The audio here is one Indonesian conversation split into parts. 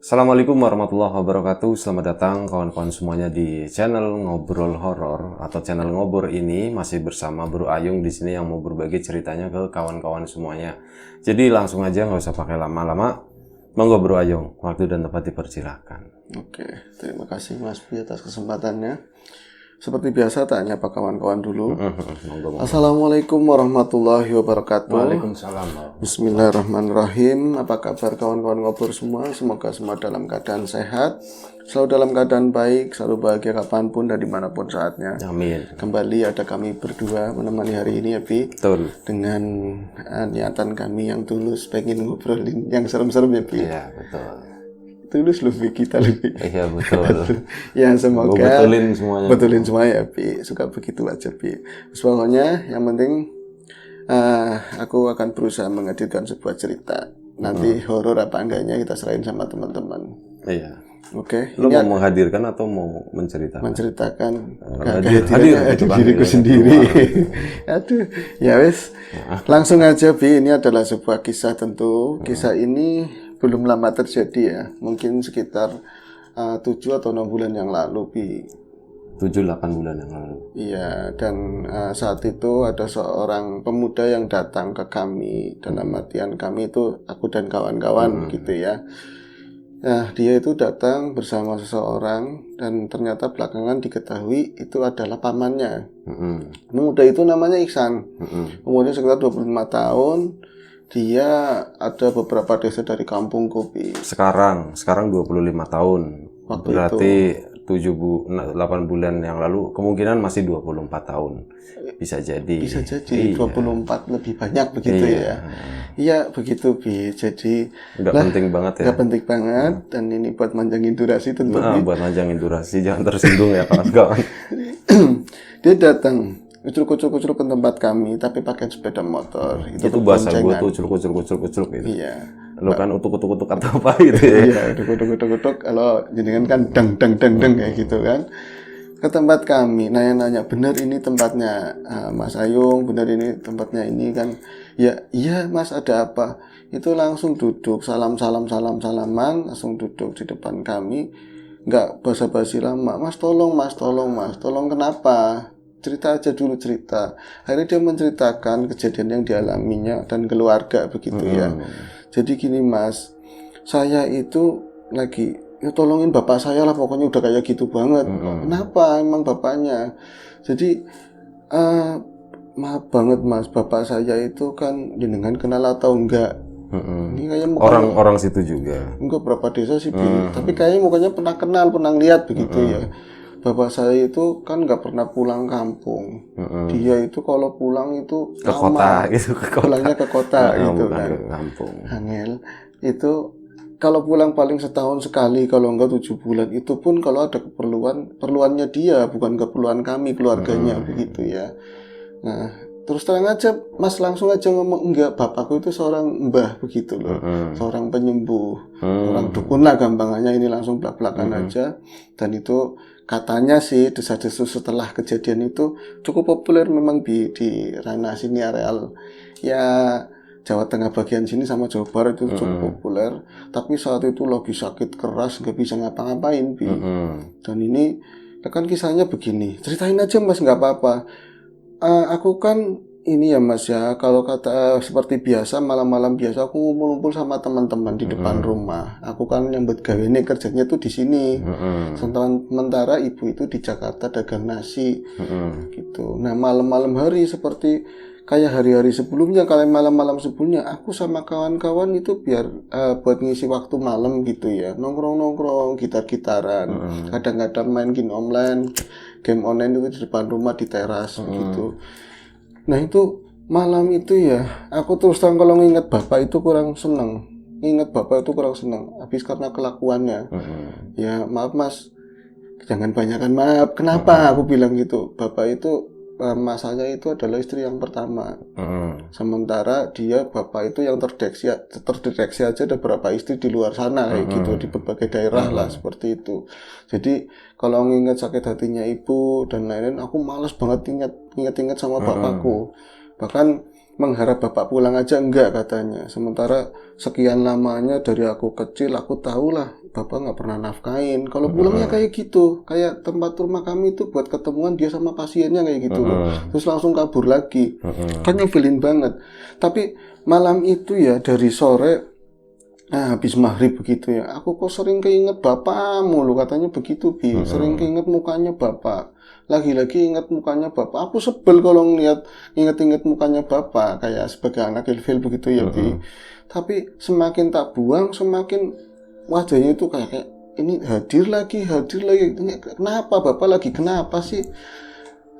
Assalamualaikum warahmatullahi wabarakatuh. Selamat datang kawan-kawan semuanya di channel Ngobrol Horor atau channel Ngobor ini. Masih bersama Bro Ayung di sini yang mau berbagi ceritanya ke kawan-kawan semuanya. Jadi langsung aja, nggak usah pakai lama-lama. Monggo Bro Ayung, waktu dan tempat dipersilahkan. Oke, terima kasih Mas Pi atas kesempatannya. Seperti biasa, tanya apa kawan-kawan dulu. Monggo. Assalamualaikum warahmatullahi wabarakatuh. Waalaikumsalam. Bismillahirrahmanirrahim. Apa kabar kawan-kawan ngobrol semua? Semoga semua dalam keadaan sehat, selalu dalam keadaan baik, selalu bahagia kapanpun dan dimanapun saatnya. Amin. Kembali ada kami berdua menemani hari ini ya Pi. Betul. Dengan niatan kami yang tulus pengen ngobrolin yang serem-serem ya Pi. Iya, betul. Tulus lebih kita lebih. Iya, betul. Ya semoga betulin semuanya. Betulin semua ya Pi. Suka begitu aja Pi. Pokoknya yang penting aku akan berusaha menghadirkan sebuah cerita. Nanti horor apa enggaknya kita serahin sama teman-teman. Iya. Oke. Lu mau menghadirkan atau mau menceritakan? Menceritakan hadir diriku sendiri. Aduh, ya wes. Langsung aja Pi. Ini adalah sebuah kisah tentu. Kisah ini belum lama terjadi ya. Mungkin sekitar 7 atau 6 bulan yang lalu Pi. 7-8 bulan yang lalu. Iya, dan saat itu ada seorang pemuda yang datang ke kami. Dalam artian kami itu aku dan kawan-kawan gitu ya. Nah, dia itu datang bersama seseorang dan ternyata belakangan diketahui itu adalah pamannya. Pemuda itu namanya Iksan. Umurnya sekitar 25 tahun. Dia ada beberapa desa dari kampung Kopi. Sekarang 25 tahun. Waktu berarti 8 bulan yang lalu kemungkinan masih 24 tahun. Bisa jadi. Bisa jadi 24 lebih banyak begitu ya. Iya, begitu Bi. Jadi nggak penting banget ya. Nggak penting banget dan ini buat manjangin durasi tentu. Buat manjangin durasi, jangan tersinggung ya kawan-kawan. Dia datang kucur-kucur ke tempat kami tapi pakai sepeda motor. Itu bahasa gue tuh kucur gitu. Iya. Lo kan utuk-utuk atau apa gitu ya. Iya, utuk-utuk kalau jenengan kan dang kayak gitu kan. Ke tempat kami, nanya-nanya, bener ini tempatnya Mas Ayung, bener ini tempatnya ini kan. Ya, iya Mas, ada apa? Itu langsung duduk, salaman, langsung duduk di depan kami. Nggak basa-basi lama, Mas tolong kenapa? Cerita aja dulu cerita. Akhirnya dia menceritakan kejadian yang dialaminya dan keluarga begitu ya. Jadi gini Mas, saya itu lagi tolongin bapak saya lah, pokoknya udah kayak gitu banget. Kenapa emang bapaknya? Jadi maaf banget Mas, bapak saya itu kan jenengan kenal atau enggak? Ini kayak orang situ juga. Enggak berapa desa sih, tapi kayaknya mukanya pernah kenal, pernah lihat begitu ya. Bapak saya itu kan nggak pernah pulang kampung. Dia itu kalau pulang itu ke kota gitu, pulangnya ke kota gitu kan. Ke kampung. Angel itu kalau pulang paling setahun sekali, kalau enggak 7 bulan. Itu pun kalau ada perluannya dia, bukan keperluan kami keluarganya begitu ya. Nah, terus terang aja Mas langsung aja ngomong, enggak, bapakku itu seorang mbah begitu loh, seorang penyembuh, orang dukun lah gampangannya, ini langsung belak-belakan aja. Dan itu katanya sih desa-desa setelah kejadian itu cukup populer memang di ranah sini, areal ya Jawa Tengah bagian sini sama Jawa Barat itu cukup populer. Tapi saat itu lagi sakit keras, nggak bisa ngapa-ngapain Bi. Dan ini kan kisahnya begini, ceritain aja Mas, nggak apa-apa. Aku kan ini ya Mas ya, kalau kata seperti biasa malam-malam biasa aku ngumpul-ngumpul sama teman-teman di depan rumah. Aku kan nyambut gawe ini kerjanya tuh di sini. Sementara ibu itu di Jakarta dagang nasi gitu. Nah malam-malam hari seperti kayak hari-hari sebelumnya, kalau malam-malam sebelumnya aku sama kawan-kawan itu biar buat ngisi waktu malam gitu ya, nongkrong-nongkrong, gitar-gitaran, kadang-kadang main game online itu di depan rumah di teras gitu. Nah itu malam itu ya, aku terus terang kalau nginget bapak itu kurang seneng. Habis karena kelakuannya. Ya maaf Mas, jangan banyakkan maaf. Kenapa aku bilang gitu? Bapak itu masanya itu adalah istri yang pertama. Sementara bapak itu yang terdeteksi aja ada berapa istri di luar sana kayak gitu, di berbagai daerah lah seperti itu. Jadi kalau nginget sakit hatinya ibu dan lain-lain, aku malas banget inget sama bapakku. Bahkan mengharap bapak pulang aja enggak katanya. Sementara sekian lamanya dari aku kecil aku tahulah bapak nggak pernah nafkain. Kalau pulangnya kayak gitu, kayak tempat rumah kami itu buat ketemuan dia sama pasiennya kayak gitu loh. Terus langsung kabur lagi. Kan nyebelin banget. Tapi malam itu ya dari sore habis maghrib begitu ya, aku kok sering keinget bapak mulu katanya begitu Bi. Sering keinget mukanya bapak. Lagi-lagi ingat mukanya bapak. Aku sebel kalau inget-inget mukanya bapak kayak sebagai anak ilfil begitu ya Bi. Tapi semakin tak buang semakin wajahnya itu kayak ini hadir lagi. Ini kenapa bapak lagi kenapa sih?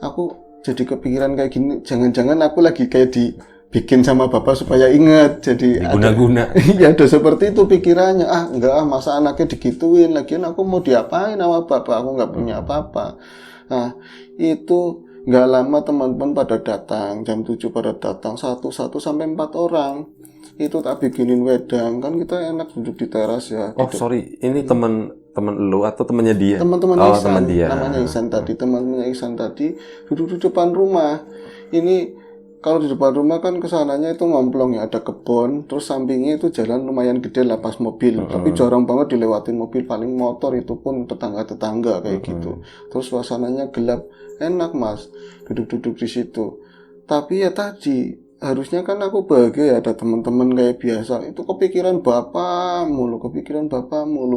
Aku jadi kepikiran kayak gini. Jangan-jangan aku lagi kayak dibikin sama bapak supaya ingat. Jadi Guna-guna. ya ada seperti itu pikirannya. Enggak masa anaknya digituin. Lagian aku mau diapain sama bapak? Aku nggak punya apa-apa. Nah, itu nggak lama teman-teman pada datang, jam 7 pada datang, 1 sampai 4 orang. Itu tak bikinin wedang, kan kita enak duduk di teras ya. Oh sorry, ini teman lu atau temannya dia? Teman-teman Ihsan, teman dia. namanya Ihsan tadi, teman-temannya Ihsan tadi duduk di depan rumah. Ini kalau di depan rumah kan kesananya itu ngomplong ya, ada kebun, terus sampingnya itu jalan lumayan gede lah pas mobil, tapi jarang banget dilewatin mobil, paling motor itu pun tetangga-tetangga kayak gitu. Terus suasananya gelap, enak mas, duduk-duduk di situ. Tapi ya tadi, harusnya kan aku bahagia ya, ada teman-teman kayak biasa, itu kepikiran bapak mulu.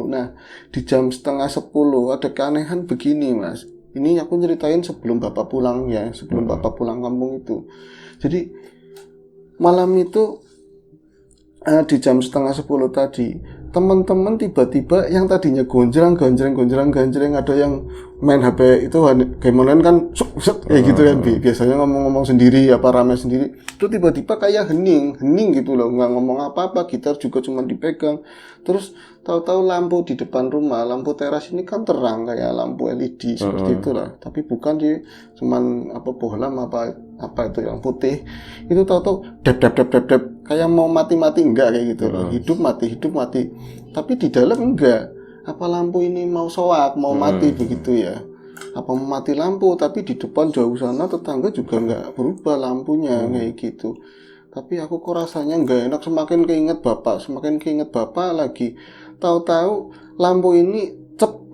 Nah, di jam 9:30 ada keanehan begini mas. Ini aku nyeritain sebelum bapak pulang ya, sebelum bapak pulang kampung itu. Jadi malam itu di jam 9:30 tadi teman-teman tiba-tiba yang tadinya gonjreng ada yang main HP itu game online kan kayak gitu kan biasanya ngomong-ngomong sendiri apa ramai sendiri itu tiba-tiba kayak hening gitu loh, nggak ngomong apa-apa, gitar juga cuma dipegang. Terus tahu-tahu lampu di depan rumah, lampu teras ini kan terang kayak lampu LED seperti itulah, tapi bukan sih cuman bohlam apa itu yang putih itu, tahu-tahu dep kayak mau mati enggak kayak gitu loh, hidup mati tapi di dalam enggak, apa lampu ini mau soak mau mati begitu ya, apa mau mati lampu, tapi di depan jauh sana tetangga juga enggak berubah lampunya kayak gitu. Tapi aku kok rasanya enggak enak, semakin keinget bapak lagi. Tahu-tahu lampu ini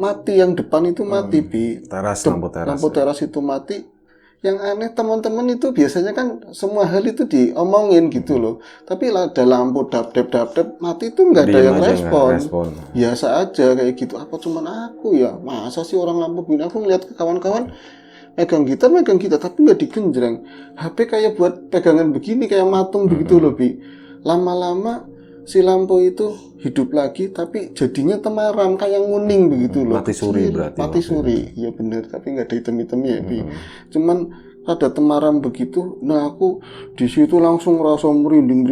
mati, yang depan itu mati Bi. Lampu teras itu mati. Yang aneh teman-teman itu biasanya kan semua hal itu diomongin gitu loh. Tapi ada lampu dap mati itu nggak ada yang respon. Biasa aja kayak gitu. Apa cuman aku ya? Masa sih orang lampu begini? Aku ngeliat ke kawan-kawan megang gitar tapi nggak digenjreng. HP kayak buat pegangan begini kayak matung begitu loh Bi. Lama-lama si lampu itu hidup lagi tapi jadinya temaram kayak nguning begitu loh. Mati suri berarti. Mati suri, iya bener, tapi nggak ada hitam-hitamnya ya Bi. Cuman ada temaram begitu. Nah aku di situ langsung ngerasa merinding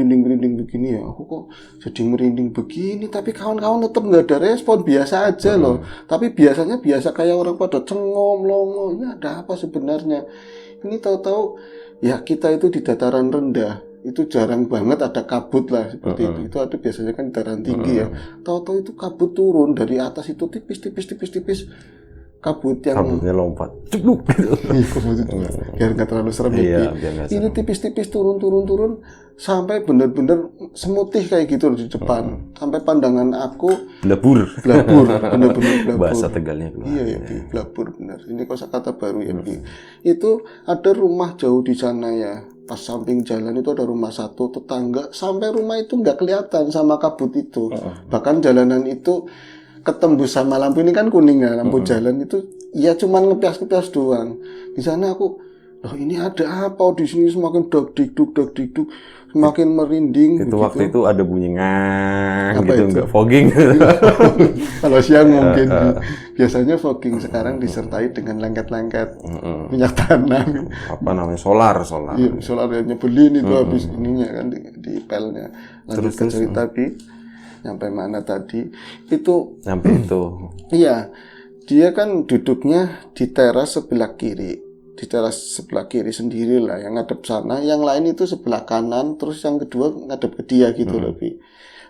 begini ya. Aku kok jadi merinding begini, tapi kawan-kawan tetap nggak ada respon, biasa aja loh. Tapi biasanya biasa kayak orang pada cengom longo. Ini ada apa sebenarnya? Ini tahu-tahu ya kita itu di dataran rendah. Itu jarang banget ada kabut lah seperti itu. Itu ada biasanya kan dataran tinggi ya. Tahu-tahu itu kabut turun dari atas itu tipis. Kabutnya lompat cepluk gitu. Biar nggak terlalu serem ya. Ini tipis turun sampai bener-bener semutih kayak gitu di depan. Sampai pandangan aku blabur, bener-bener blabur. Bahasa Tegalnya keluar. Iya ya, blabur bener. Ini kosakata baru ya, Itu ada rumah jauh di sana ya. Pas samping jalan itu ada rumah satu tetangga, sampai rumah itu nggak kelihatan sama kabut itu. Bahkan jalanan itu ketembus sama lampu ini kan kuning ya, lampu jalan itu ya cuman ngepias doang. Di sana aku, loh ini ada apa di sini, semakin dag dikduk semakin merinding. Itu waktu itu ada bunyi ngang gitu, enggak fogging. Kalau siang mungkin biasanya fogging, sekarang disertai dengan lengket-lengket minyak tanah. Apa namanya? Solar. Iya, solar yang nyebelin itu habis ininya kan di pelnya. Lanjut ke cerita Bi. Sampai mana tadi? Sampai itu. Iya. Dia kan duduknya di teras sebelah kiri. Di teras sebelah kiri sendiri lah, yang ngadep sana, yang lain itu sebelah kanan, terus yang kedua ngadep ke dia gitu loh Bi.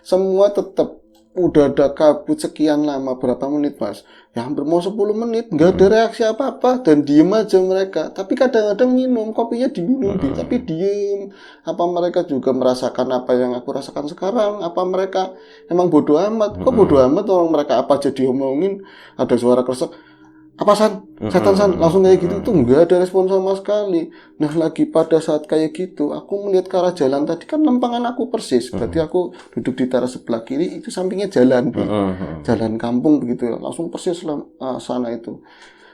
Semua tetap udah ada kabut sekian lama, berapa menit mas? Ya hampir mau 10 menit, nggak ada reaksi apa-apa dan diem aja mereka. Tapi kadang-kadang minum, kopinya diminum, tapi diem. Apa mereka juga merasakan apa yang aku rasakan sekarang? Apa mereka emang bodoh amat? Kok bodoh amat orang mereka apa aja diomongin, ada suara kresek. Apa San? Setan San? Langsung kayak gitu tuh nggak ada respon sama sekali. Nah lagi pada saat kayak gitu aku melihat ke arah jalan tadi kan lempangan aku persis. Berarti aku duduk di teras sebelah kiri itu sampingnya jalan, jalan kampung begitu ya. Langsung persis sana itu.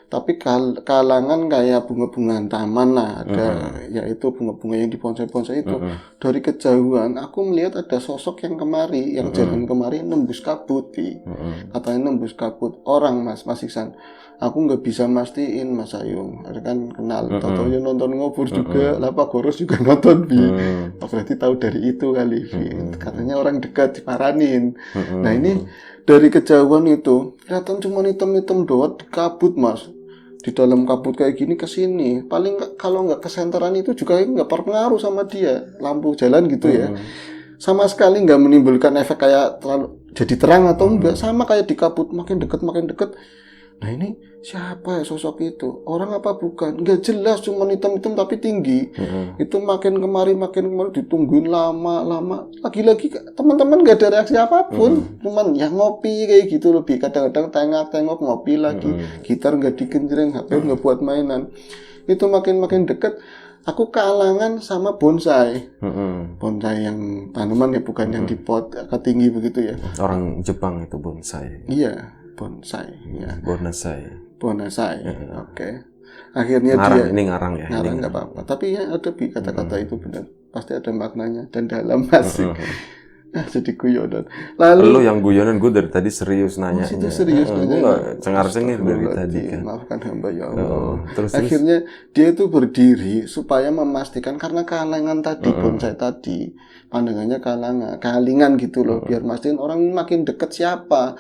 Tapi kalangan kayak bunga-bungaan taman lah ada, yaitu bunga-bunga yang di bonsai-bonsai itu. Dari kejauhan aku melihat ada sosok yang kemari, yang jalan kemari nembus kabut, katanya nembus kabut orang mas Iksan. Aku nggak bisa mastiin Mas Ayung, ada kan kenal, tahu ya nonton ngobur juga, lah Pak Goros juga nonton berarti tahu dari itu kali, katanya orang dekat diparanin. Nah ini dari kejauhan itu kelihatan cuma hitam-hitam doang di kabut mas, di dalam kabut kayak gini ke sini, paling kalau nggak kesenteran itu juga nggak berpengaruh sama dia, lampu jalan gitu ya, sama sekali nggak menimbulkan efek kayak terlalu jadi terang atau enggak, sama kayak di kabut makin deket. Nah ini siapa ya sosok itu? Orang apa bukan? Nggak jelas, cuma hitam-hitam tapi tinggi. Itu makin kemari ditungguin lama. Lagi-lagi teman-teman nggak ada reaksi apapun. Cuman ya ngopi kayak gitu lebih. Kadang-kadang tengok ngopi lagi. Gitar nggak digenjreng, HP nggak buat mainan. Itu makin dekat. Aku kealangan sama bonsai. Bonsai yang tanaman ya, bukan yang di pot agak tinggi begitu ya. Orang Jepang itu bonsai. Iya. Bonsai ya. Bonasai. Oke. Akhirnya ngarang, dia ini ngarang ya. Ngarang nggak apa-apa. Tapi ya ada kata-kata itu benar. Pasti ada maknanya dan dalam masih. Jadi guyonan. Lalu lu yang guyonan, gue dari tadi serius nanya. Itu serius nanya. Gue nggak cengar-cengir dari tadi kan. Maafkan hamba ya Allah. Terus Akhirnya dia itu berdiri supaya memastikan, karena kalangan tadi bonsai tadi pandangannya kalingan gitu loh, biar mastiin orang makin dekat siapa.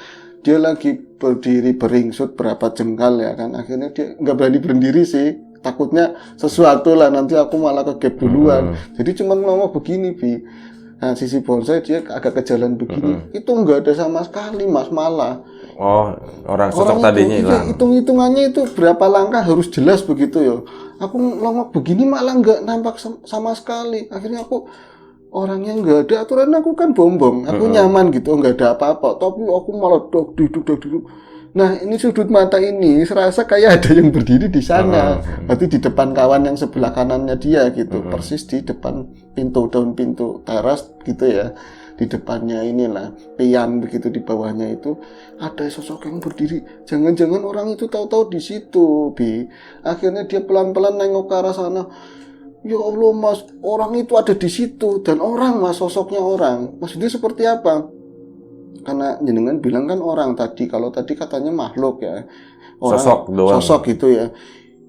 Dia lagi berdiri beringsut berapa jengkal ya kan, akhirnya dia nggak berani berdiri sih, takutnya sesuatu lah, nanti aku malah ke gap duluan. Jadi cuma ngomong begini Bi. Nah sisi bonsai dia agak ke jalan begini, itu nggak ada sama sekali mas, malah orang sosok tadinya hilang. Hitung-hitungannya itu berapa langkah harus jelas begitu ya. Aku ngomong begini malah nggak nampak sama sekali. Akhirnya aku, orangnya nggak ada aturan, aku kan bombong, aku nyaman gitu, nggak ada apa-apa, tapi aku malah duduk. Nah ini sudut mata ini serasa kayak ada yang berdiri di sana, berarti di depan kawan yang sebelah kanannya dia gitu, persis di depan daun pintu teras gitu ya, di depannya inilah pian begitu, di bawahnya itu ada sosok yang berdiri. Jangan-jangan orang itu tahu-tahu di situ Bi. Akhirnya dia pelan-pelan nengok ke arah sana. Ya Allah mas, orang itu ada di situ, dan orang mas, sosoknya orang. Maksudnya seperti apa? Karena jenengan bilang kan orang tadi, kalau tadi katanya makhluk ya, orang, sosok gitu ya.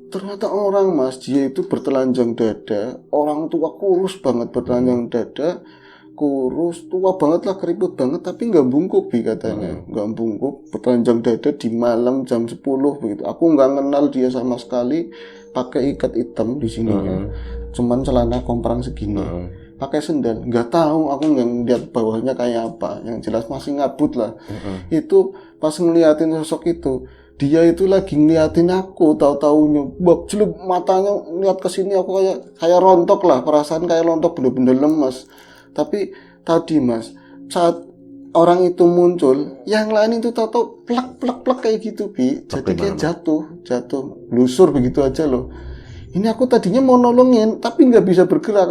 Ternyata orang mas, dia itu bertelanjang dada, orang tua kurus banget, bertelanjang dada, kurus, tua banget lah, keriput banget, tapi nggak bungkuk Bi katanya, nggak bungkuk, bertelanjang dada di malam jam 10 begitu. Aku nggak kenal dia sama sekali, pakai ikat hitam di sininya. Cuman celana komprang segini, pakai sendal, nggak tahu aku nggak lihat bawahnya kayak apa, yang jelas masih ngabut lah. Itu pas ngeliatin sosok itu, dia itu lagi ngeliatin aku, tahu-taunya celup matanya lihat ke sini, aku kayak rontok lah, perasaan kayak rontok, bener-bener lemas. Tapi tadi mas, saat orang itu muncul, yang lain itu tahu-tahu plak kayak gitu Bi, jadi kayak jatuh lusur begitu aja loh. Ini aku tadinya mau nolongin, tapi nggak bisa bergerak.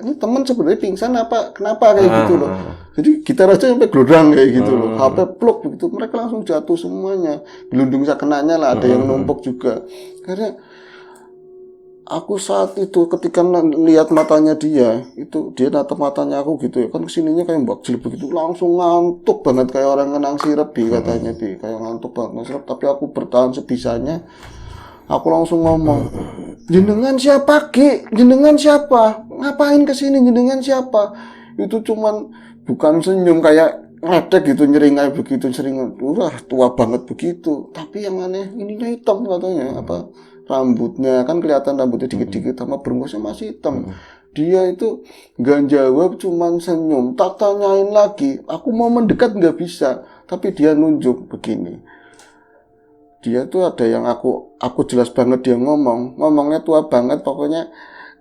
Ini teman sebenarnya pingsan apa? Kenapa kayak gitu loh? Jadi gitar aja sampai glodang kayak gitu loh. HP pluk begitu, mereka langsung jatuh semuanya. Gelundung sakenanya lah, ada yang numpuk juga. Karena aku saat itu ketika lihat matanya dia, itu dia natap matanya aku gitu ya, kan kesininya kayak mbak jelek begitu, langsung ngantuk banget kayak orang ngenang sirup Bi katanya Bi, kayak ngantuk banget sirup. Tapi aku bertahan sebisanya. Aku langsung ngomong, jenengan siapa Ki? Jenengan siapa? Ngapain kesini? Jenengan siapa? Itu cuman bukan senyum kayak ngedek gitu, nyeringai begitu, sering tua banget begitu. Tapi yang aneh ininya hitam katanya, rambutnya kan kelihatan, rambutnya dikit-dikit sama berengosnya masih hitam. Dia itu nggak jawab, cuman senyum. Tak tanyain lagi, aku mau mendekat nggak bisa, tapi dia nunjuk begini. Dia tuh ada yang aku jelas banget dia ngomongnya tua banget, pokoknya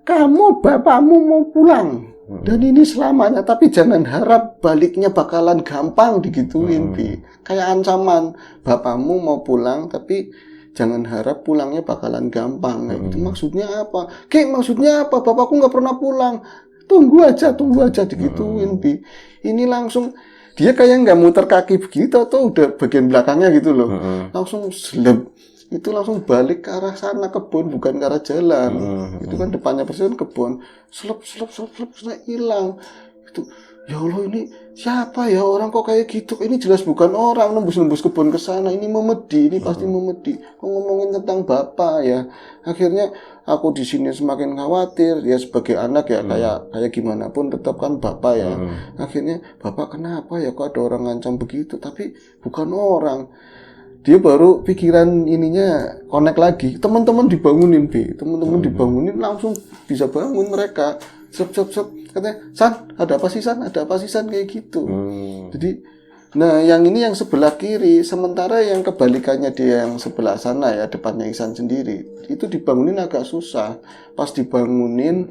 kamu bapakmu mau pulang dan ini selamanya, tapi jangan harap baliknya bakalan gampang, digituin Bi. Kayak ancaman, bapakmu mau pulang tapi jangan harap pulangnya bakalan gampang. Itu maksudnya apa? Maksudnya apa? Bapakku nggak pernah pulang. Tunggu aja digituin Bi. Ini langsung dia kayak nggak muter kaki begitu atau udah bagian belakangnya gitu loh. Langsung seleb. Itu langsung balik ke arah sana, kebun, bukan ke arah jalan. Itu kan depannya persis kebun. Selep hilang. Itu ya Allah, ini siapa ya, orang kok kayak gitu? Ini jelas bukan orang, nembus kebun ke sana. Ini memedi, ini pasti memedi. Kok ngomongin tentang bapak ya. Akhirnya aku di sini semakin khawatir. Ya sebagai anak ya kayak gimana pun tetap kan bapak ya. Akhirnya bapak kenapa ya kok ada orang ngancam begitu? Tapi bukan orang. Dia baru pikiran ininya connect lagi. Teman-teman dibangunin dibangunin langsung bisa bangun mereka. Sep katanya, San, ada apa sih San kayak gitu. Jadi nah yang ini yang sebelah kiri, sementara yang kebalikannya dia yang sebelah sana ya, depannya Ihsan sendiri, itu dibangunin agak susah. Pas dibangunin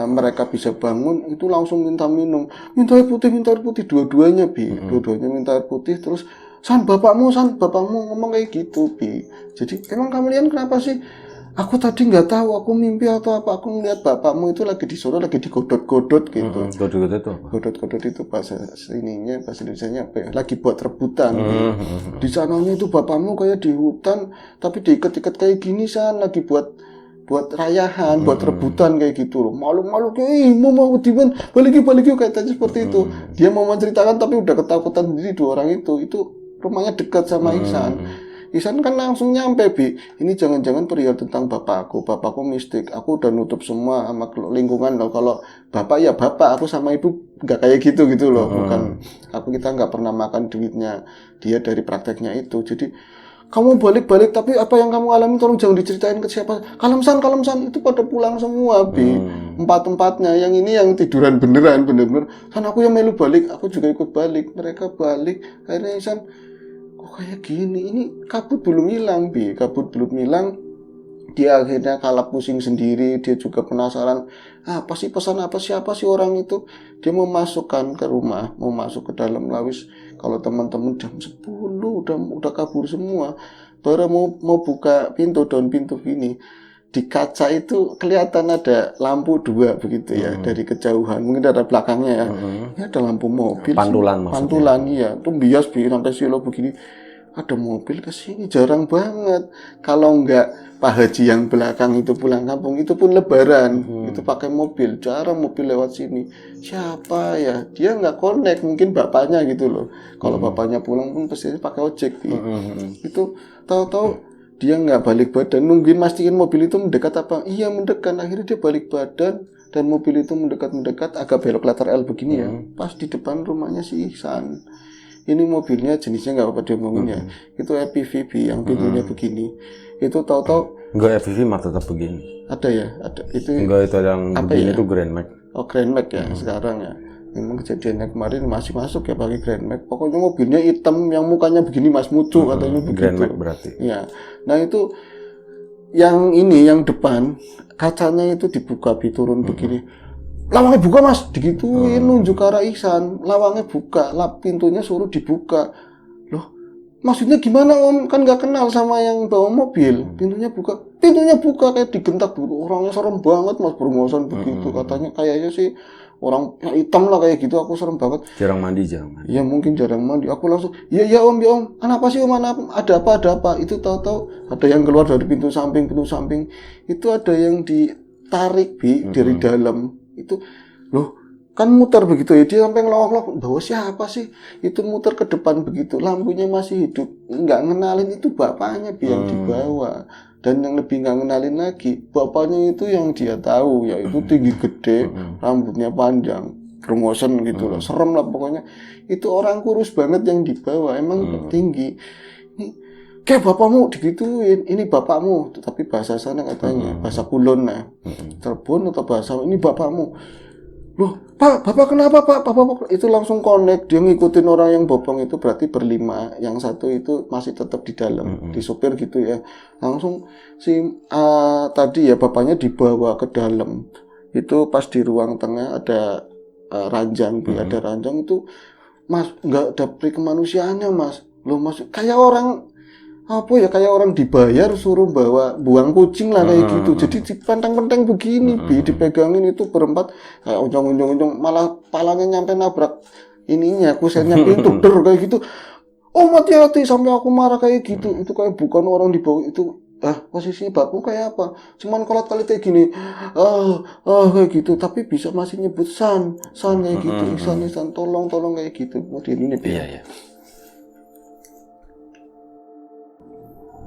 mereka bisa bangun, itu langsung minta minum, minta air putih dua-duanya Bi. Dua-duanya minta air putih. Terus San bapakmu ngomong kayak gitu Bi. Jadi emang kalian kenapa sih? Aku tadi nggak tahu, aku mimpi atau apa, aku ngeliat bapakmu itu lagi disuruh, lagi digodot-godot gitu. Godot itu apa? Godot itu bahasa Indonesianya apa ya? Lagi buat rebutan. Di sananya itu bapakmu kayak di hutan, tapi diikat-ikat kayak gini San, lagi buat rayahan, buat rebutan kayak gitu loh. Malu-malu kayak mau diban balik kayak tadi seperti itu. Dia mau menceritakan tapi udah ketakutan sendiri dua orang itu. Itu rumahnya dekat sama Ihsan. Ihsan kan langsung nyampe Bi. Ini jangan-jangan perihal tentang bapakku mistik. Aku udah nutup semua sama lingkungan loh. Kalau bapak ya bapak, aku sama ibu nggak kayak gitu loh. Bukan kita nggak pernah makan duitnya dia dari prakteknya itu. Jadi kamu balik tapi apa yang kamu alami tolong jangan diceritain ke siapa. Kalem san itu pada pulang semua Bi. Empat-empatnya, yang ini yang tiduran bener-bener. Kan aku yang melu balik, aku juga ikut balik. Mereka balik, akhirnya Ihsan kok kayak gini, ini kabut belum hilang Bi. Dia akhirnya kalap pusing sendiri. Dia juga penasaran, apa sih pesan apa, siapa sih orang itu. Dia mau masukkan ke rumah, mau masuk ke dalam lawis. Kalau teman-teman jam 10 udah kabur semua. Baru mau buka daun pintu gini, di kaca itu kelihatan ada lampu dua begitu ya, dari kejauhan. Mungkin ada belakangnya ya. Ini ada lampu mobil. Pantulan iya. Itu bias Bi, sampai silo begini. Ada mobil kesini, jarang banget. Kalau enggak Pak Haji yang belakang itu pulang kampung, itu pun lebaran, itu pakai mobil, jarang mobil lewat sini. Siapa ya? Dia nggak connect, mungkin bapaknya gitu loh. Kalau bapaknya pulang pun pasti pakai ojek. Itu tahu-tahu dia nggak balik badan, nungguin mastiin mobil itu mendekat apa? Iya mendekat. Akhirnya dia balik badan dan mobil itu mendekat, agak belok letter L begini ya, pas di depan rumahnya si Ihsan. Ini mobilnya jenisnya nggak apa-apa diomongin ya. Itu EPV yang pintunya begini. Itu tahu-tahu enggak EPV mah tetap begini. Ada ya, ada. Itu enggak, itu yang begini itu Grand Max. Oh Grand Max ya sekarang ya. Memang kejadiannya kemarin masih masuk ya pakai Grand Max. Pokoknya mobilnya hitam yang mukanya begini Mas Mucu katanya begitu. Grand Max berarti. Ya. Nah itu yang ini yang depan kacanya itu dibuka turun begini. Lawangnya buka Mas, digituin nunjuk ke arah Ihsan. Lawangnya buka, pintunya suruh dibuka. Loh, maksudnya gimana Om? Kan nggak kenal sama yang bawa mobil. Pintunya buka kayak digentak dulu. Orangnya serem banget Mas, bermosan begitu. Katanya kayaknya sih orang hitam lah kayak gitu. Aku serem banget. Jarang mandi. Ya mungkin jarang mandi. Aku langsung, ya Om. Kenapa sih Om? Ada apa? Itu tahu-tahu ada yang keluar dari pintu samping. Itu ada yang ditarik Bi dari dalam. Itu loh kan muter begitu ya, dia sampai ngelawak bawa siapa sih, itu muter ke depan begitu, lampunya masih hidup, nggak ngenalin itu bapaknya yang dibawa. Dan yang lebih nggak ngenalin lagi, bapaknya itu yang dia tahu ya itu tinggi gede, rambutnya panjang, promotion gitu loh, serem lah pokoknya. Itu orang kurus banget yang dibawa, emang tinggi. Ini kayak bapakmu digituin, ini bapakmu, tapi bahasa sana katanya, bahasa Kulon nah, Cirebon atau bahasa ini bapakmu. Loh, Pak, bapak kenapa Pak? Bapak itu langsung connect, dia ngikutin orang yang bopong itu berarti berlima, yang satu itu masih tetap di dalam, di supir gitu ya. Langsung si tadi ya bapaknya dibawa ke dalam. Itu pas di ruang tengah ada ranjang, ada ranjang itu, Mas, nggak ada peri kemanusiaannya Mas. Loh Mas, kayak orang apa ya, kayak orang dibayar suruh buang kucing lah kayak gitu. Jadi dipenteng-penteng begini, dipegangin itu berempat kayak unjong-unjong, malah palanya nyampe nabrak ininya, kusennya pintu der kayak gitu. Oh hati-hati, sampai aku marah kayak gitu. Itu kayak bukan orang di bawah itu. Posisinya bapakku kayak apa? Cuman kalau kali kayak gini, kayak gitu. Tapi bisa masih nyebut san kayak gitu, Ihsan, tolong kayak gitu. Kemudian ini Iya.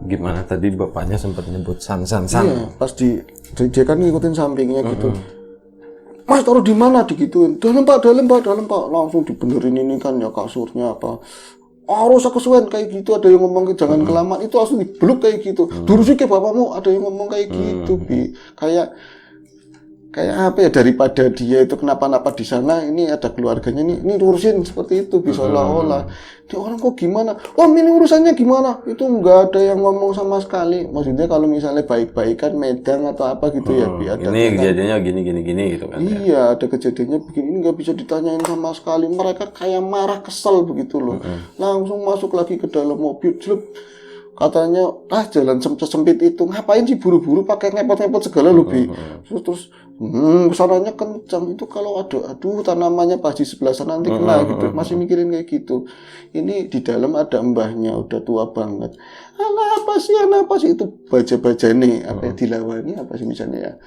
Gimana tadi bapaknya sempat nyebut san. Iya, pas dia kan ngikutin sampingnya gitu. Mas taruh di mana digituin? Dalam pak. Langsung dibenerin ini kan ya kasurnya apa. Harus aku kesuwen kayak gitu, ada yang ngomong jangan kelamaan, itu langsung dibeluk kayak gitu. Durusin ke bapakmu, ada yang ngomong kayak gitu, Bi. Kayak apa ya, daripada dia itu kenapa-napa di sana, ini ada keluarganya ini urusin seperti itu, bisa olah-olah. Dia orang kok gimana? Oh ini urusannya gimana? Itu nggak ada yang ngomong sama sekali. Maksudnya kalau misalnya baik-baikan medang atau apa gitu ya, Bi. Ada ini kejadiannya gini gitu kan. Iya, ada kejadiannya begini, ini nggak bisa ditanyain sama sekali. Mereka kayak marah, kesel begitu loh. Langsung masuk lagi ke dalam mobil, jelek. Katanya jalan sempit itu ngapain sih buru-buru pakai ngepot-ngepot segala lebih terus kesananya kencang itu kalau aduh tanamannya pas di sebelah sana nanti kena gitu, masih mikirin kayak gitu. Ini di dalam ada mbahnya udah tua banget, anak apa sih itu baja nih apa ya, dilawani apa sih misalnya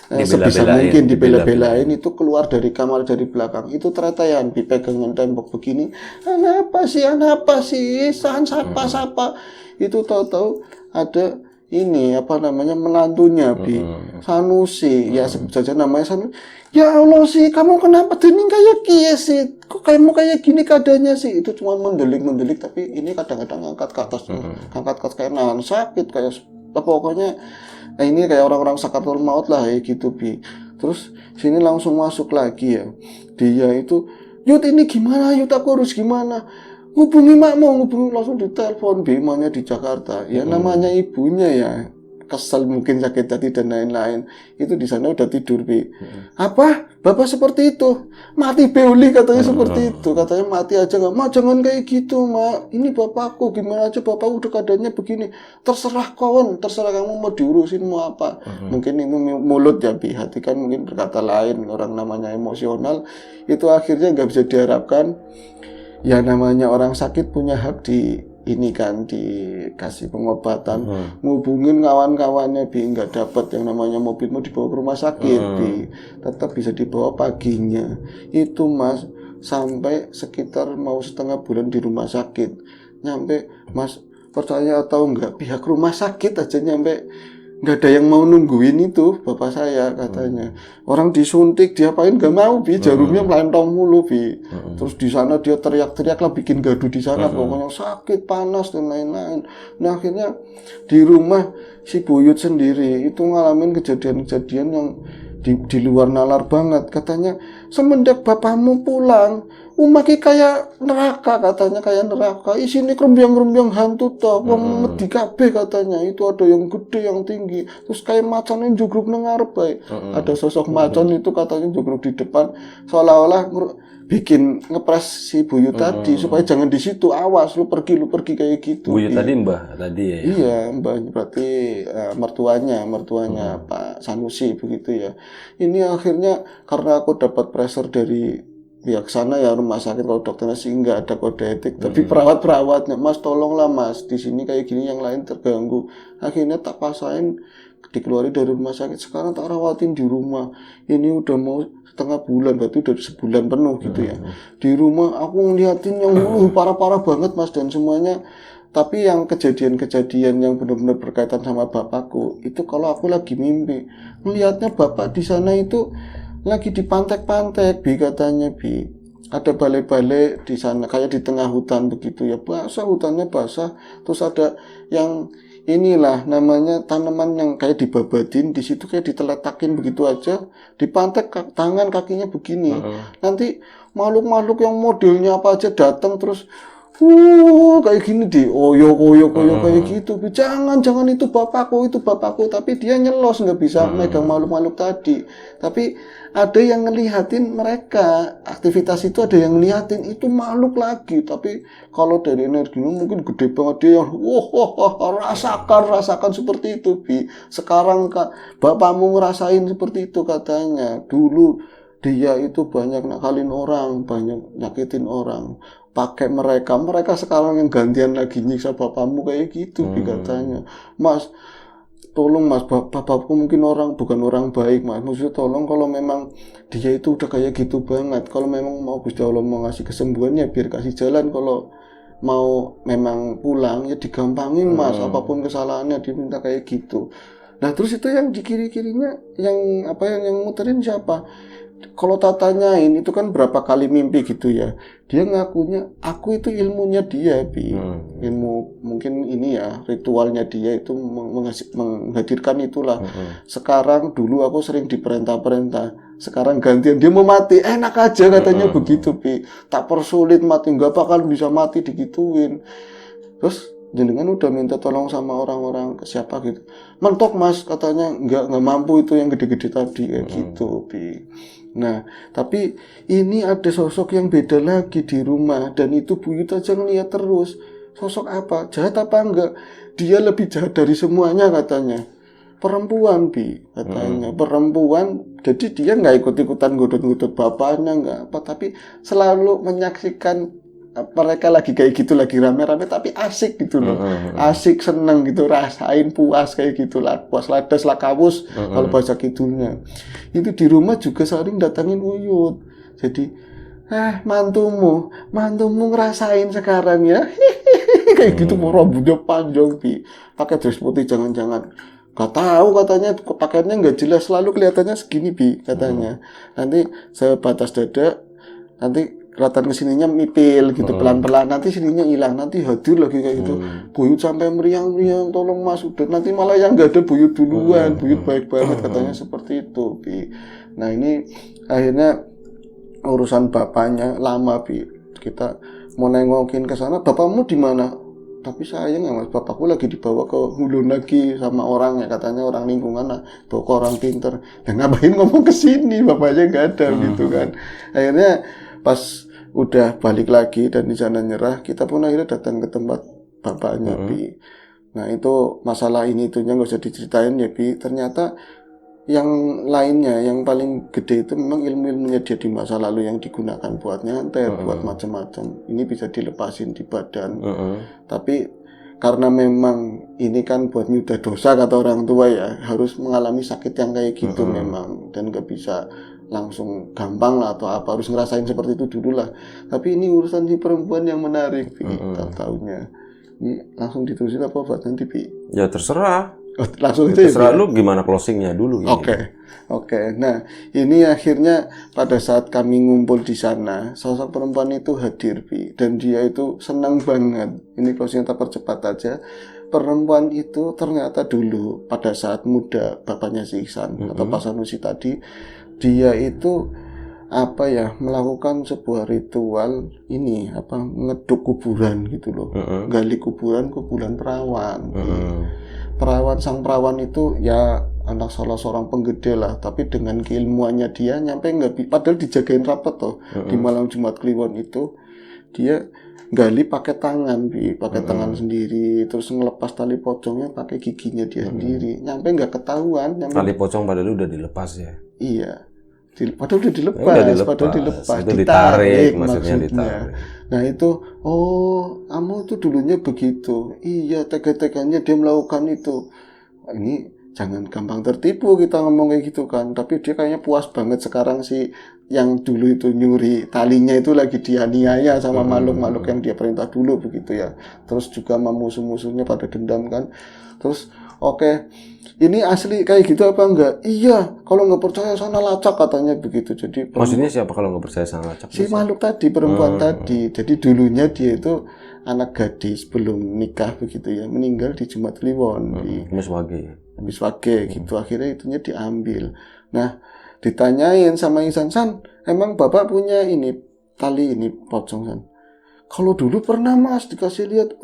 ya, sebisa mungkin dibela-belain itu keluar dari kamar dari belakang itu teretean dipegangin tembok begini, anak apa sih sapa itu tahu-tahu ada ini apa namanya menantunya Bi Sanusi ya, sebut saja namanya Sanusi. Ya Allah sih, kamu kenapa dening kayak gini sih, kok kamu kayak gini keadaannya sih. Itu cuma mendelik tapi ini kadang-kadang angkat ke atas kayak nahan sakit kayak pokoknya ini kayak orang-orang sakaratul maut lah kayak gitu Bi. Terus sini langsung masuk lagi ya, dia itu Yud ini gimana Yud, aku harus gimana, hubungi langsung ditelepon Bimanya di Jakarta ya, namanya ibunya ya kesel mungkin sakit hati dan lain-lain, itu di sana udah tidur Bi. Apa bapak seperti itu mati Beuli katanya seperti itu, katanya mati aja nggak, Ma jangan kayak gitu Ma, ini bapakku gimana aja bapak udah keadaannya begini, terserah kamu mau diurusin mau apa. Mungkin ini mulut ya Bi, hati kan mungkin berkata lain, orang namanya emosional itu akhirnya nggak bisa diharapkan. Ya namanya orang sakit punya hak di ini kan, dikasih pengobatan, ngubungin kawan-kawannya Bi, nggak dapat yang namanya mobil mau dibawa ke rumah sakit Bi, tetap bisa dibawa paginya itu Mas, sampai sekitar mau setengah bulan di rumah sakit. Nyampe Mas percaya atau enggak, pihak rumah sakit aja nyampe nggak ada yang mau nungguin itu bapak saya katanya. Orang disuntik diapain nggak mau Bi, jarumnya melentong mulu Bi. Terus di sana dia teriak-teriak lah, bikin gaduh di sana, pokoknya sakit panas dan lain-lain. Nah akhirnya di rumah si buyut sendiri itu ngalamin kejadian-kejadian yang di luar nalar banget. Katanya semenjak bapakmu pulang rumah kayak neraka, katanya kayak neraka, isinya kerembiang hantu toh, wong medhi kabeh katanya. Itu ada yang gede yang tinggi, terus kayak macan yang jugruk nang ngarep bae. Ada sosok macan itu katanya jugruk di depan, seolah-olah bikin ngepres si buyut tadi supaya jangan di situ, awas lu pergi kayak gitu. Buyut tadi mbah tadi ya. Iya, mbah berarti mertuanya Pak Sanusi begitu ya. Ini akhirnya karena aku dapat pressure dari pihak sana ya, rumah sakit, kalau dokternya sih nggak ada kode etik, tapi perawatnya, Mas tolonglah Mas, di sini kayak gini yang lain terganggu. Akhirnya tak pasain dikeluarin dari rumah sakit, sekarang tak rawatin di rumah. Ini udah mau setengah bulan, berarti udah sebulan penuh gitu ya. Di rumah aku ngeliatin yang parah-parah banget Mas, dan semuanya. Tapi yang kejadian-kejadian yang benar-benar berkaitan sama bapakku itu kalau aku lagi mimpi, melihatnya bapak di sana itu lagi dipantek-pantek Bi, katanya Bi. ada balai-balai di sana kayak di tengah hutan begitu ya, basah, hutannya basah. Terus ada yang inilah namanya tanaman yang kayak dibabadin di situ, kayak diteletakin begitu aja, dipantek tangan kakinya begini. Nanti makhluk-makhluk yang modelnya apa aja datang terus kayak gini di oyok kayak gitu. Jangan itu bapakku, tapi dia nyelos nggak bisa megang makhluk-makhluk tadi. Tapi ada yang ngelihatin mereka aktivitas itu, ada yang ngelihatin itu makhluk lagi. Tapi kalau dari energinya mungkin gede banget, dia rasakan seperti itu, Bi. Sekarang bapakmu ngerasain seperti itu katanya. Dulu dia itu banyak nakalin orang, banyak nyakitin orang. Pakai mereka sekarang yang gantian lagi nyiksa bapakmu kayak gitu, katanya. Mas, tolong mas, bapakku mungkin bukan orang baik mas, maksudnya tolong kalau memang dia itu udah kayak gitu banget, kalau memang mau Gusti Allah mau ngasih kesembuhan ya biar kasih jalan, kalau mau memang pulang ya digampangin mas, apapun kesalahannya diminta kayak gitu. Nah terus itu yang di kiri-kirinya yang muterin siapa? Kalau tatanyain itu kan berapa kali mimpi gitu ya, dia ngakunya aku itu ilmunya dia, Bi. Ilmu mungkin ini ya, ritualnya dia itu menghadirkan itulah. Sekarang dulu aku sering diperintah-perintah, sekarang gantian dia mau mati, enak aja katanya begitu, Bi. Tak persulit mati, nggak bakal bisa mati digituin. Terus jenengan udah minta tolong sama orang-orang siapa gitu, mentok mas katanya, nggak mampu itu yang gede-gede tadi kayak gitu, Bi. Nah tapi ini ada sosok yang beda lagi di rumah, dan itu buyut aja ngeliat terus. Sosok apa? Jahat apa enggak? Dia lebih jahat dari semuanya katanya. Perempuan, Bi, katanya. Perempuan, jadi dia nggak ikut-ikutan godot-godot bapaknya, nggak apa, tapi selalu menyaksikan mereka lagi kayak gitu, lagi rame-rame tapi asik gitu loh, asik, seneng gitu, rasain puas kayak gitu lah, puas ladas lah kawus kalau bahasa kidulnya. Itu di rumah juga sering datangin Uyut, jadi mantumu ngerasain sekarang ya kayak gitu, mau rambutnya panjang, Bi, pakai dress putih, jangan-jangan gak tahu katanya, pakaiannya nggak jelas, selalu kelihatannya segini, Bi, katanya. Nanti sebatas dada, nanti kelihatan kesininya mipil gitu, pelan-pelan, nanti sininya hilang, nanti hadir lagi kayak gitu. Buyut sampai meriang-meriang, tolong mas, udah nanti malah yang nggak ada Buyut duluan. Buyut baik banget katanya seperti itu, Bi. Nah ini akhirnya urusan bapaknya lama, Bi. Kita mau nengokin ke sana, bapakmu di mana? Tapi sayang ya mas, bapakku lagi dibawa ke hulu lagi sama orang ya, katanya orang lingkungan lah, bawa ke orang pinter. Ya ngapain ngomong ke sini, bapaknya nggak ada gitu kan. Akhirnya pas udah balik lagi dan di sana nyerah, kita pun akhirnya datang ke tempat bapaknya, Bi. Nah itu masalah ini itunya nggak usah diceritain ya, Bi. Ternyata yang lainnya, yang paling gede itu memang ilmu-ilmunya dia di masa lalu yang digunakan buat nyantet, buat macam-macam. Ini bisa dilepasin di badan. Tapi karena memang ini kan buat nyudah dosa kata orang tua ya, harus mengalami sakit yang kayak gitu memang, dan nggak bisa langsung gampang lah atau apa, harus ngerasain seperti itu dulu lah. Tapi ini urusan si perempuan yang menarik, Bi. Tahu-taunya ini langsung diterusin apa buat nanti, Bi? Ya terserah. Langsung itu terserah ya, lu gimana closingnya dulu. Oke. Nah ini akhirnya pada saat kami ngumpul di sana, sosok perempuan itu hadir, Bi, dan dia itu senang banget. Ini closing tak percepat aja. Perempuan itu ternyata dulu pada saat muda bapaknya si Ihsan atau Pak Sanusi tadi, dia itu melakukan sebuah ritual ini ngeduk kuburan gitu loh, gali kuburan perawan. Sang perawan itu ya anak salah seorang penggede lah, tapi dengan keilmuannya dia nyampe nggak, padahal dijagain rapat toh di malam Jumat Kliwon itu, dia gali pakai tangan, Bi, pakai tangan sendiri, terus ngelepas tali pocongnya pakai giginya dia sendiri, nyampe nggak ketahuan. Tali pocong padahal udah dilepas ya. Iya. Padahal udah dilepas, itu ditarik maksudnya. Nah itu, kamu itu dulunya begitu. Iya, tega-teganya dia melakukan itu. Ini jangan gampang tertipu kita ngomong kayak gitu kan. Tapi dia kayaknya puas banget sekarang sih, yang dulu itu nyuri talinya itu lagi dianiaya sama makhluk-makhluk yang dia perintah dulu begitu ya. Terus juga sama musuh-musuhnya pada dendam kan. Terus oke. ini asli kayak gitu apa enggak? Iya, kalau nggak percaya sana lacak katanya begitu. Jadi Maksudnya siapa kalau nggak percaya sama lacak? si makhluk tadi, perempuan tadi. Jadi dulunya dia itu anak gadis belum nikah begitu ya, meninggal di Jumat Kliwon di Miswage. Miswage gitu. Akhirnya itunya diambil. Nah, ditanyain sama Ihsan, San, emang bapak punya ini tali ini pocong, San? Kalau dulu pernah mas dikasih lihat,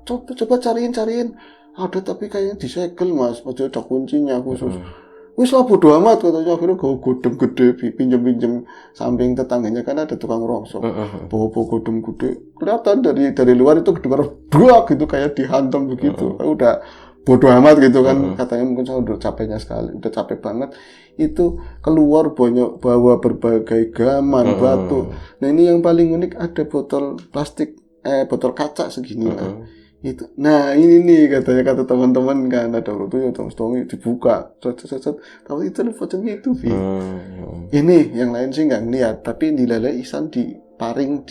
coba cariin. Ada tapi kayaknya disegel mas, maksudnya ada kuncinya khusus. Wis lah bodo amat katanya, akhirnya gue godem gede, pinjem samping tetangganya kan ada tukang rongsok, bawa godem gede, kelihatan dari luar itu kedengar duak gitu kayak dihantam begitu, udah bodo amat gitu kan, katanya mungkin saya udah capeknya sekali, udah capek banget, itu keluar banyak bawa berbagai gaman, batu. Nah ini yang paling unik ada botol plastik, botol kaca segini lah. Itu. Nah ini nih katanya kata teman-teman kan ada waktu itu Tommy dibuka, tapi itu pocongnya itu Ini yang lain sih nggak ngeliat, tapi nilai Ihsan diparing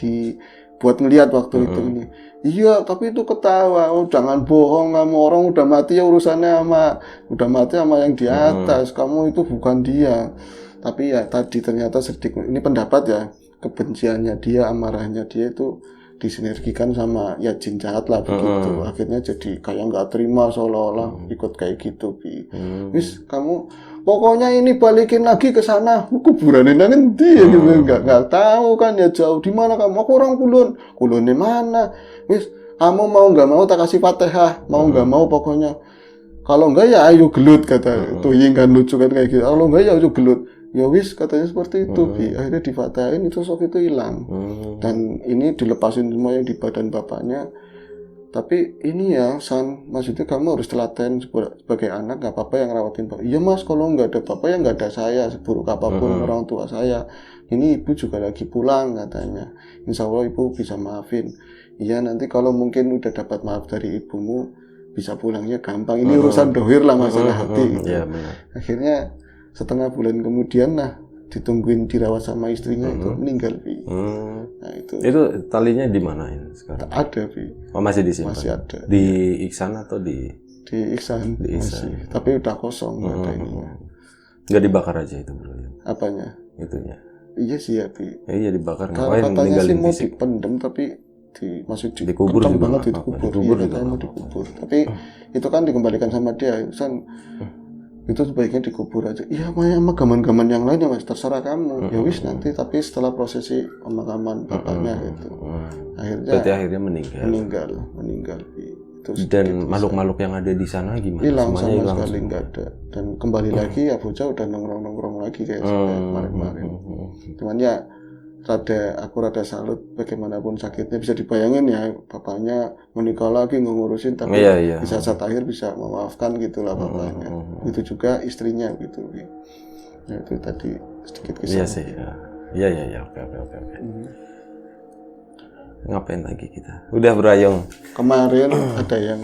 buat ngeliat waktu itu ini. Iya, tapi itu ketawa. Oh, jangan bohong, kamu orang udah mati ya urusannya sama yang di atas. Kamu itu bukan dia. Tapi ya tadi ternyata sedikit ini pendapat ya, kebenciannya dia, amarahnya dia itu disinergikan sama ya jin jahat lah begitu. Akhirnya jadi kayak nggak terima seolah-olah ikut kayak gitu. Wis kamu pokoknya ini balikin lagi ke sana. Kuburannya nanti gitu nggak tahu kan ya jauh di mana kamu. Aku orang kulon di mana? Wis kamu mau nggak mau tak kasih Fatihah, mau nggak mau pokoknya. Kalau enggak ya ayo gelut kata Tuying kan lucu kan kayak gitu. Kalau enggak ya ayo gelut. Ya wis katanya seperti itu. Akhirnya difatahin itu sosok itu hilang. Dan ini dilepasin semua yang di badan bapaknya. Tapi ini ya San, maksudnya kamu harus telaten sebagai anak, gak apa-apa yang rawatin bapak. Iya mas, kalau nggak ada bapak ya nggak ada saya, seburuk apapun orang tua saya. Ini ibu juga lagi pulang katanya. Insya Allah ibu bisa maafin. Iya nanti kalau mungkin udah dapat maaf dari ibumu, bisa pulangnya gampang. Ini urusan dohir lah masalah hati. Gitu. Ya, benar. Akhirnya setengah bulan kemudian ditungguin dirawat sama istrinya itu meninggal Nah itu talinya di mana ini sekarang? Ada Oh, masih disimpan? Masih ada. Di Ihsan atau di Ihsan? Di Ihsan. Masih. Tapi udah kosong nggak ada ininya. Nggak dibakar aja itu bro? Apanya? Itunya. Iya sih ya iya dibakar. Katanya sih mau dipendem tapi dikubur juga banget dikubur. Tapi itu kan dikembalikan sama dia Ihsan. Itu sebaiknya dikubur aja. Iya, sama gaman-gaman yang lain ya mas, terserah kamu. Ya wis nanti, tapi setelah prosesi pemakaman bapaknya gitu. Akhirnya meninggal. Itu dan makhluk-makhluk yang ada di sana gimana? Hilang sama sekali nggak ada. Dan kembali lagi ya bocah udah nongkrong lagi kayak kemarin-kemarin. Cuman ya aku rada salut bagaimanapun sakitnya bisa dibayangin ya bapaknya menikah lagi ngurusin tapi di saat akhir bisa memaafkan gitulah bapaknya. Itu juga istrinya gitu. Ya itu tadi sedikit kisah. Iya sih. Iya oke. Ngapain lagi kita? Udah berayung. Kemarin ada yang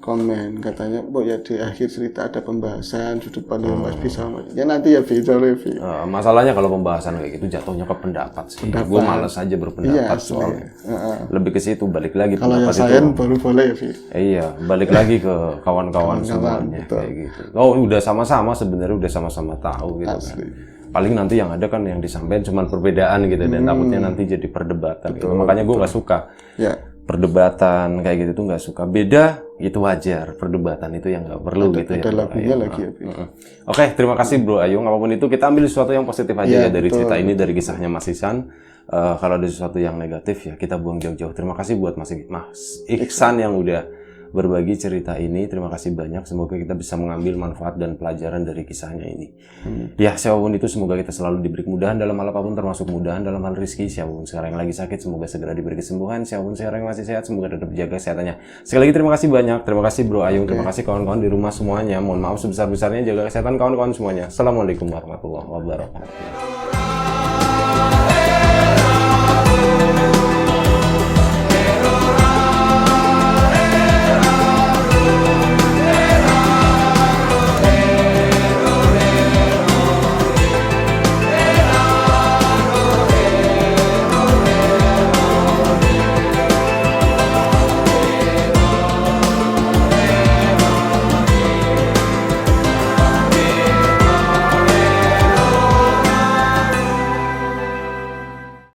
komen katanya, Bu ya di akhir cerita ada pembahasan sudut pandang Mas Bi sama. Ya nanti ya Bi, masalahnya kalau pembahasan kayak gitu jatuhnya ke pendapat sih. Gue malas aja berpendapat soalnya. Lebih ke situ, balik lagi kalau pendapat itu. Kalau yang baru boleh ya Bi. Iya, balik lagi ke kawan-kawan semuanya kayak gitu. Oh udah sama-sama sebenarnya udah sama-sama tahu gitu kan. Paling nanti yang ada kan yang disampaikan cuma perbedaan gitu dan takutnya nanti jadi perdebatan. Gitu. Makanya gue nggak suka. Ya. Perdebatan kayak gitu tuh nggak suka. Beda itu wajar, perdebatan itu yang nggak perlu gitu ada ya. Lagunya lagi ya. Oke, terima kasih Bro Ayung. Apapun itu kita ambil sesuatu yang positif aja ya dari cerita ini, dari kisahnya Mas Ihsan. Kalau ada sesuatu yang negatif ya kita buang jauh-jauh. Terima kasih buat Mas Ihsan yang udah berbagi cerita ini. Terima kasih banyak. Semoga kita bisa mengambil manfaat dan pelajaran dari kisahnya ini. Ya, siapapun itu semoga kita selalu diberi kemudahan dalam hal apapun, termasuk kemudahan dalam hal rezeki. Siapapun sekarang yang lagi sakit, semoga segera diberi kesembuhan. Siapapun sekarang yang masih sehat, semoga tetap jaga kesehatannya. Sekali lagi terima kasih banyak. Terima kasih Bro Ayung. Terima kasih kawan-kawan di rumah semuanya. Mohon maaf sebesar-besarnya, jaga kesehatan kawan-kawan semuanya. Assalamualaikum warahmatullahi wabarakatuh.